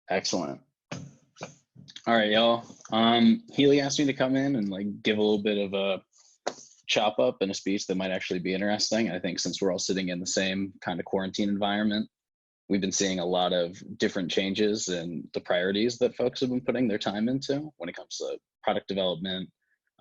Excellent. All right, y'all. Healy asked me to come in and like give a little bit of a chop up and a speech that might actually be interesting. I think since we're all sitting in the same kind of quarantine environment, we've been seeing a lot of different changes in the priorities that folks have been putting their time into when it comes to product development,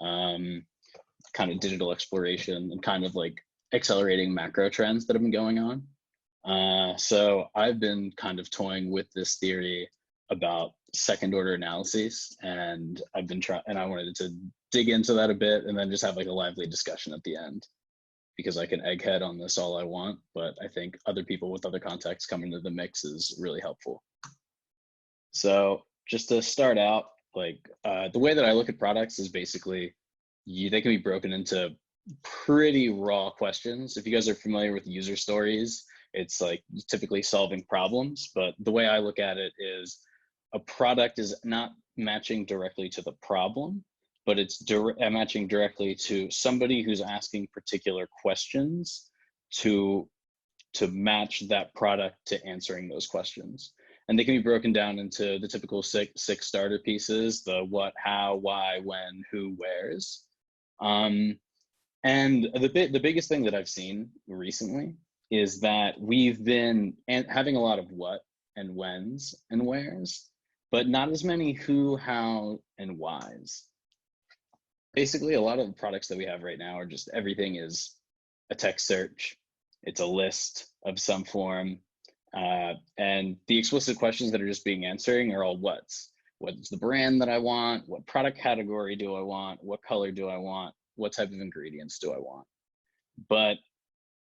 kind of digital exploration, and kind of like accelerating macro trends that have been going on. So I've been kind of toying with this theory about second order analyses, and I've been trying, and I wanted to dig into that a bit and then just have like a lively discussion at the end, because I can egghead on this all I want, but I think other people with other contexts coming into the mix is really helpful. So just to start out, like the way that I look at products is basically they can be broken into pretty raw questions. If you guys are familiar with user stories, it's like typically solving problems, but the way I look at it is a product is not matching directly to the problem, but it's matching directly to somebody who's asking particular questions to match that product to answering those questions. And they can be broken down into the typical six starter pieces: the what, how, why, when, who, wheres. And the biggest thing that I've seen recently is that we've been having a lot of what and whens and wheres, but not as many who, how, and whys. Basically, a lot of the products that we have right now are just everything is a text search. It's a list of some form. And the explicit questions that are just being answering are all what's the brand that I want? What product category do I want? What color do I want? What type of ingredients do I want? But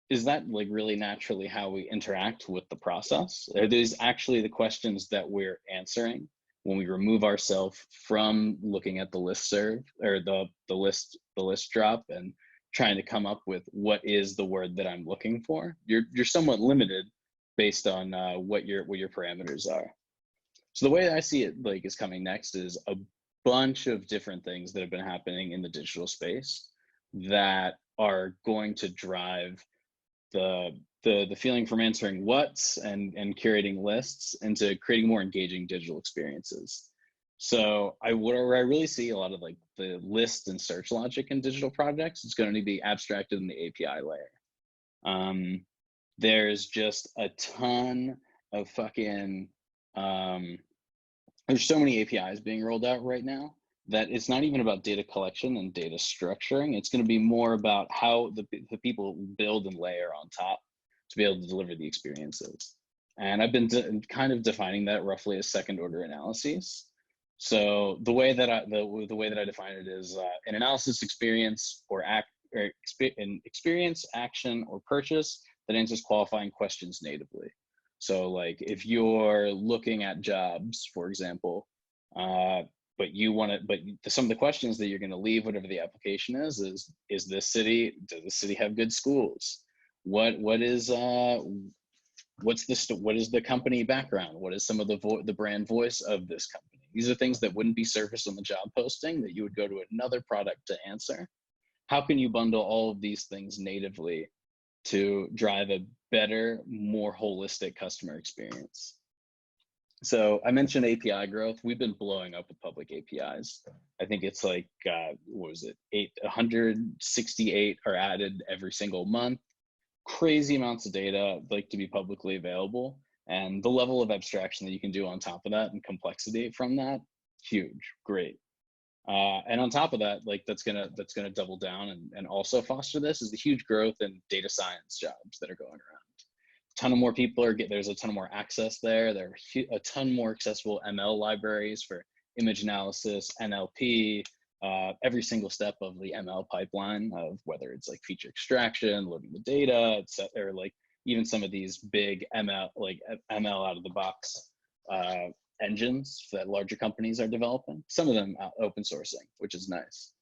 is that like really naturally how we interact with the process? Are these actually the questions that we're answering when we remove ourselves from looking at the list serve or the list drop and trying to come up with what is the word that I'm looking for? You're somewhat limited based on what your parameters are. So the way I see it like is coming next is a bunch of different things that have been happening in the digital space that are going to drive the feeling from answering what's and curating lists into creating more engaging digital experiences. So where I really see a lot of like the list and search logic in digital projects, it's going to be abstracted in the API layer. There's just a ton of fucking there's so many APIs being rolled out right now that it's not even about data collection and data structuring. It's going to be more about how the people build and layer on top to be able to deliver the experiences. And I've been kind of defining that roughly as second order analyses. So the way that I define it is an analysis experience or an experience, action, or purchase that answers qualifying questions natively. So like if you're looking at jobs, for example, but some of the questions that you're going to leave, whatever the application is this city, does the city have good schools? What is the company background? What is some of the brand voice of this company? These are things that wouldn't be surfaced on the job posting that you would go to another product to answer. How can you bundle all of these things natively to drive a better, more holistic customer experience? So I mentioned API growth. We've been blowing up with public APIs. I think it's like, 168 are added every single month. Crazy amounts of data like to be publicly available. And the level of abstraction that you can do on top of that and complexity from that, huge, great. And on top of that, like that's gonna double down and also foster this is the huge growth in data science jobs that are going around. Ton of more people there's a ton of more access there. There are a ton more accessible ML libraries for image analysis, NLP, every single step of the ML pipeline of whether it's like feature extraction, loading the data, or like even some of these big ML out of the box engines that larger companies are developing. Some of them open sourcing, which is nice.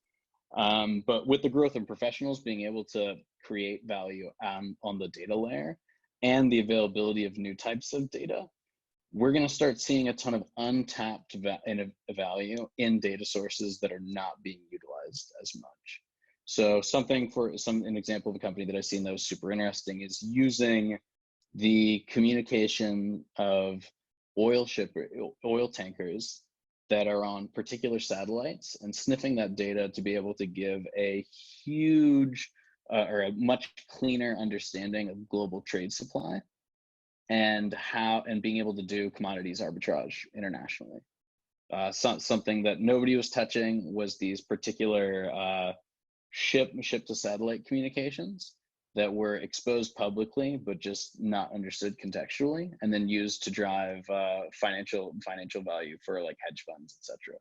But with the growth of professionals being able to create value on the data layer, and the availability of new types of data, we're going to start seeing a ton of untapped value in data sources that are not being utilized as much. So an example of a company that I've seen that was super interesting is using the communication of oil tankers that are on particular satellites and sniffing that data to be able to give a huge or a much cleaner understanding of global trade supply and being able to do commodities arbitrage internationally. Something that nobody was touching was these particular ship to satellite communications that were exposed publicly but just not understood contextually, and then used to drive financial value for like hedge funds, etc.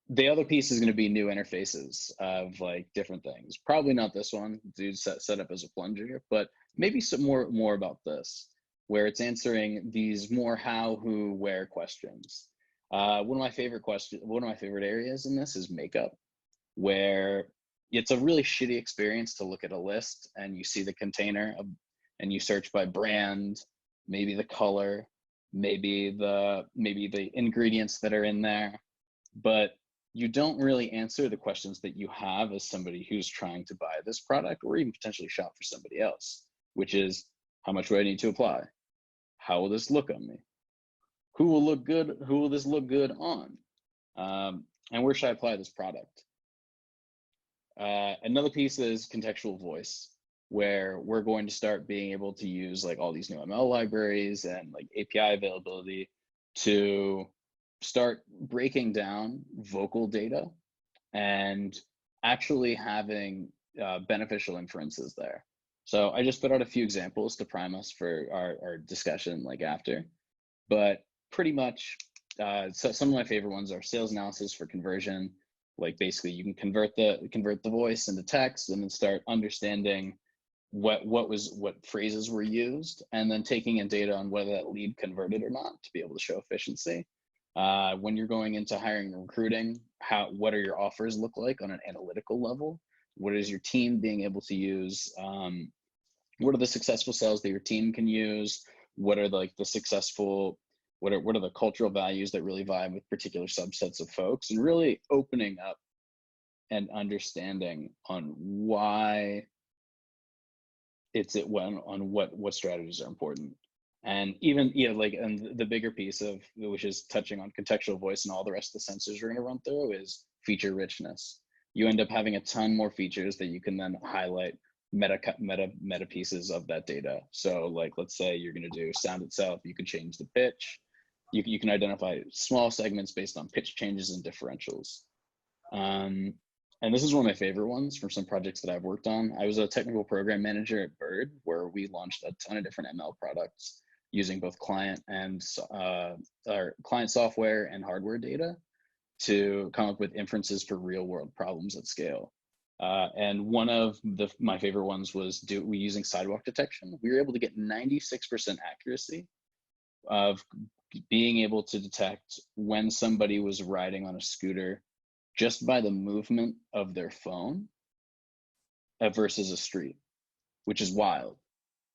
The other piece is going to be new interfaces of like different things. Probably not this one, dude, set up as a plunger, but maybe some more about this, where it's answering these more how, who, where questions. One of my favorite areas in this is makeup, where it's a really shitty experience to look at a list and you see the container and you search by brand, maybe the color, maybe the ingredients that are in there, but you don't really answer the questions that you have as somebody who's trying to buy this product or even potentially shop for somebody else, which is, how much do I need to apply? How will this look on me? Who will this look good on? And where should I apply this product? Another piece is contextual voice, where we're going to start being able to use like all these new ML libraries and like API availability to start breaking down vocal data and actually having beneficial inferences there. So I just put out a few examples to prime us for our discussion like after, but pretty much so some of my favorite ones are sales analysis for conversion. Like basically you can convert the voice into text and then start understanding what phrases were used, and then taking in data on whether that lead converted or not to be able to show efficiency. When you're going into hiring and recruiting, what are your offers look like on an analytical level? What is your team being able to use? What are the successful sales that your team can use? What are the successful, what are the cultural values that really vibe with particular subsets of folks, and really opening up and understanding on why what strategies are important. And even, and the bigger piece of, which is touching on contextual voice and all the rest of the sensors we're going to run through, is feature richness. You end up having a ton more features that you can then highlight meta pieces of that data. So like, let's say you're going to do sound itself, you could change the pitch. You can identify small segments based on pitch changes and differentials. And this is one of my favorite ones from some projects that I've worked on. I was a technical program manager at Bird, where we launched a ton of different ML products using both client software and hardware data to come up with inferences for real world problems at scale. And one of my favorite ones was using sidewalk detection. We were able to get 96% accuracy of being able to detect when somebody was riding on a scooter just by the movement of their phone versus a street, which is wild.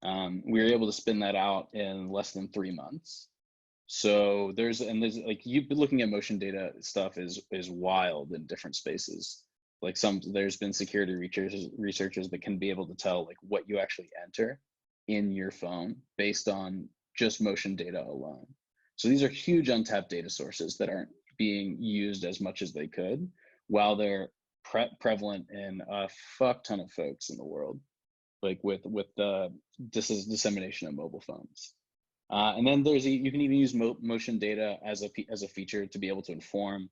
We were able to spin that out in less than 3 months. So there's like, you've been looking at motion data stuff is wild in different spaces. Like there's been security researchers that can be able to tell like what you actually enter in your phone based on just motion data alone. So these are huge untapped data sources that aren't being used as much as they could, while they're prevalent in a fuck ton of folks in the world, like with the dissemination of mobile phones. And then you can even use motion data as a feature to be able to inform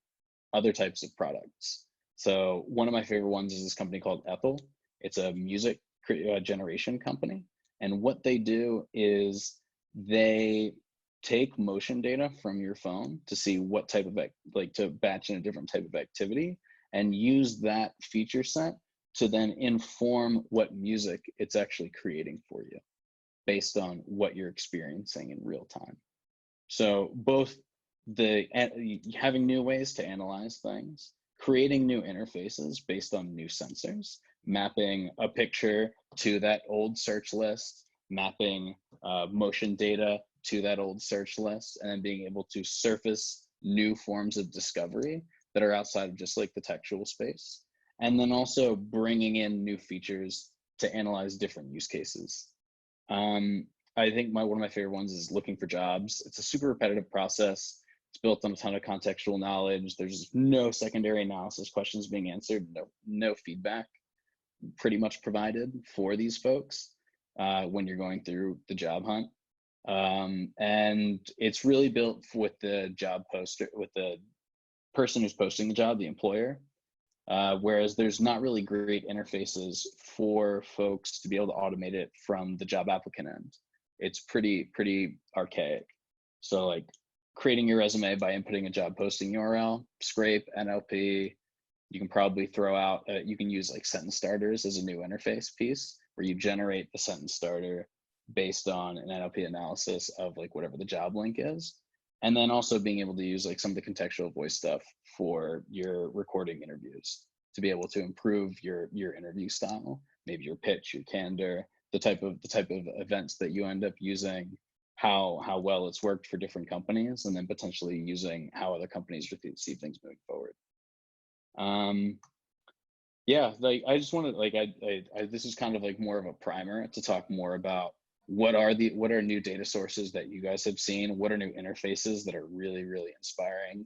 other types of products. So one of my favorite ones is this company called Ethel. It's a music generation company, and what they do is they take motion data from your phone to see what type of to batch in a different type of activity, and use that feature set to then inform what music it's actually creating for you based on what you're experiencing in real time. So both having new ways to analyze things, creating new interfaces based on new sensors, mapping a picture to that old search list, mapping motion data to that old search list, and then being able to surface new forms of discovery that are outside of just like the textual space. And then also bringing in new features to analyze different use cases. I think one of my favorite ones is looking for jobs. It's a super repetitive process. It's built on a ton of contextual knowledge. There's no secondary analysis questions being answered, no feedback pretty much provided for these folks when you're going through the job hunt. And it's really built with the job poster, with the person who's posting the job, the employer. Whereas there's not really great interfaces for folks to be able to automate it from the job applicant end. It's pretty archaic. So like creating your resume by inputting a job posting URL, scrape, NLP. You can probably throw out, you can use like sentence starters as a new interface piece where you generate the sentence starter based on an NLP analysis of like whatever the job link is. And then also being able to use like some of the contextual voice stuff for your recording interviews to be able to improve your interview style, maybe your pitch, your candor, the type of events that you end up using, how well it's worked for different companies, and then potentially using how other companies receive things moving forward. Yeah, like I just wanted, like I this is kind of like more of a primer to talk more about what are new data sources that you guys have seen, what are new interfaces that are really inspiring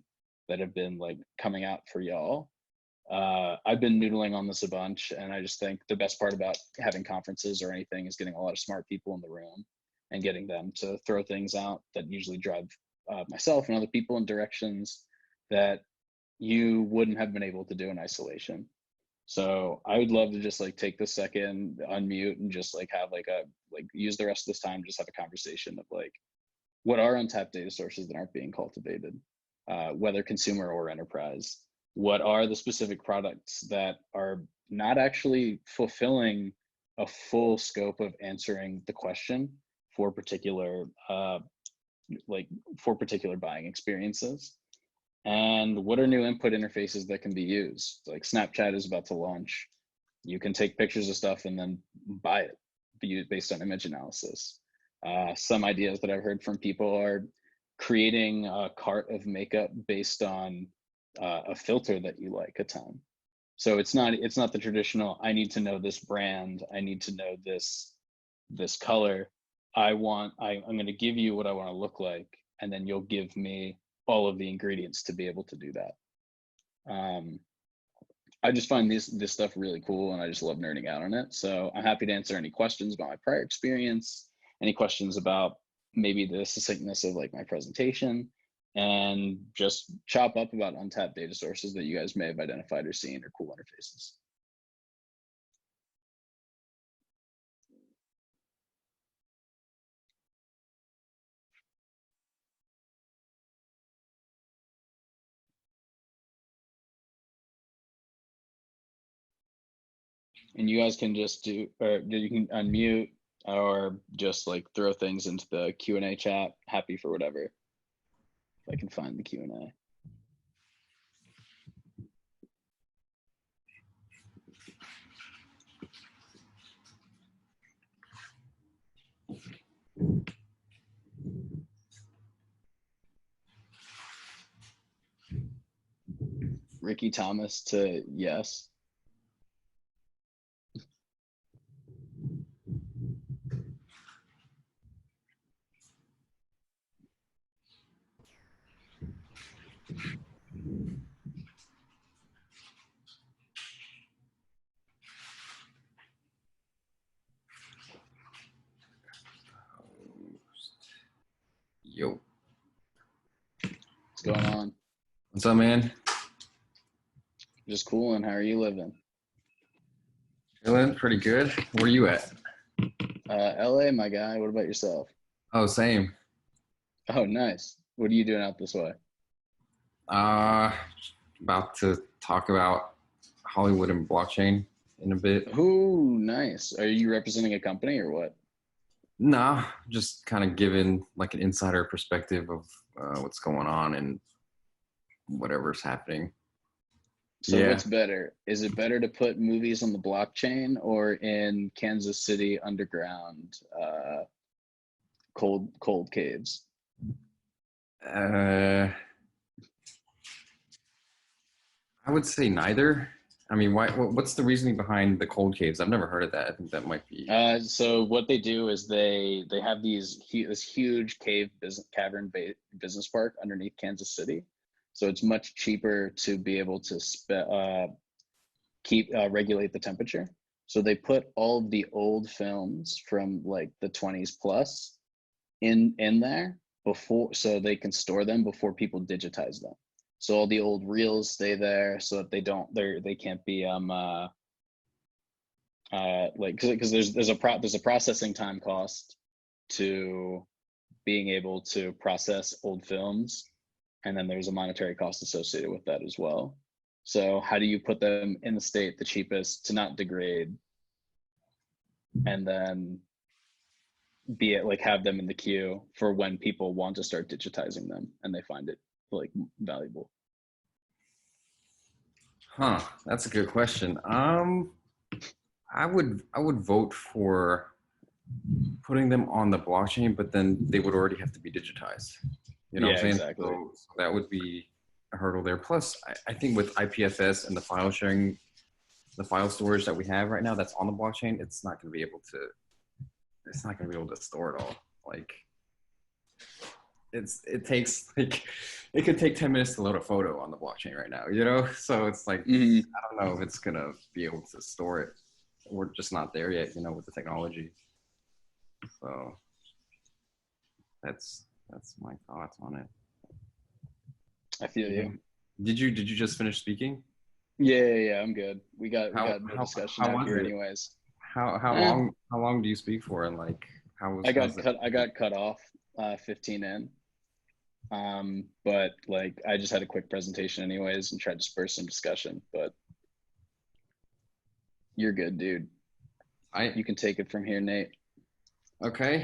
that have been like coming out for y'all. I've been noodling on this a bunch, and I just think the best part about having conferences or anything is getting a lot of smart people in the room and getting them to throw things out that usually drive myself and other people in directions that you wouldn't have been able to do in isolation. So I would love to just like take this second, unmute, and just like have like use the rest of this time to just have a conversation of like, what are untapped data sources that aren't being cultivated, whether consumer or enterprise? What are the specific products that are not actually fulfilling a full scope of answering the question for particular buying experiences? And what are new input interfaces that can be used? Like Snapchat is about to launch. You can take pictures of stuff and then buy it based on image analysis. Some ideas that I've heard from people are creating a cart of makeup based on a filter that you like a ton. So it's not the traditional, I need to know this brand, I need to know this color. I'm going to give you what I want to look like, and then you'll give me all of the ingredients to be able to do that. I just find this stuff really cool, and I just love nerding out on it. So I'm happy to answer any questions about my prior experience, any questions about maybe the succinctness of like my presentation, and just chop up about untapped data sources that you guys may have identified or seen or cool interfaces. And you guys can just you can unmute or just like throw things into the Q&A chat. Happy for whatever. If I can find the Q&A. Ricky Thomas to yes. Yo. What's going on? What's up, man? Just cool. And how are you living? Feeling pretty good. Where are you at? LA, my guy. What about yourself? Oh, same. Oh, nice. What are you doing out this way? About to talk about Hollywood and blockchain in a bit. Ooh, nice. Are you representing a company or what? Nah, just kind of giving like an insider perspective of what's going on and whatever's happening. So Yeah. what's better? Is it better to put movies on the blockchain or in Kansas City underground cold caves? I would say neither. I mean, what's the reasoning behind the cold caves? I've never heard of that. I think that might be. So what they do is they have this huge cavern business park underneath Kansas City. So it's much cheaper to be able to regulate the temperature. So they put all of the old films from like the 20s plus in there before, so they can store them before people digitize them. So all the old reels stay there so that they can't be like, because there's a processing time cost to being able to process old films, and then there's a monetary cost associated with that as well. So how do you put them in the state the cheapest to not degrade, and then have them in the queue for when people want to start digitizing them and they find it like valuable? Huh, that's a good question. I would vote for putting them on the blockchain, but then they would already have to be digitized. You know what I'm saying? Exactly. So that would be a hurdle there. Plus, I think with IPFS and the file sharing, the file storage that we have right now that's on the blockchain, it's not going to be able to store it all. Like it could take 10 minutes to load a photo on the blockchain right now, you know? So it's like, Mm-hmm. I don't know if it's going to be able to store it. We're just not there yet, you know, with the technology. So that's my thoughts on it. I feel you. Did you just finish speaking? Yeah, I'm good. We got no How discussion out here was it? anyways. How long do you speak for, and like I got cut off 15 in. But like I just had a quick presentation anyways and tried to spur some discussion, but you're good, dude. You can take it from here, Nate. Okay.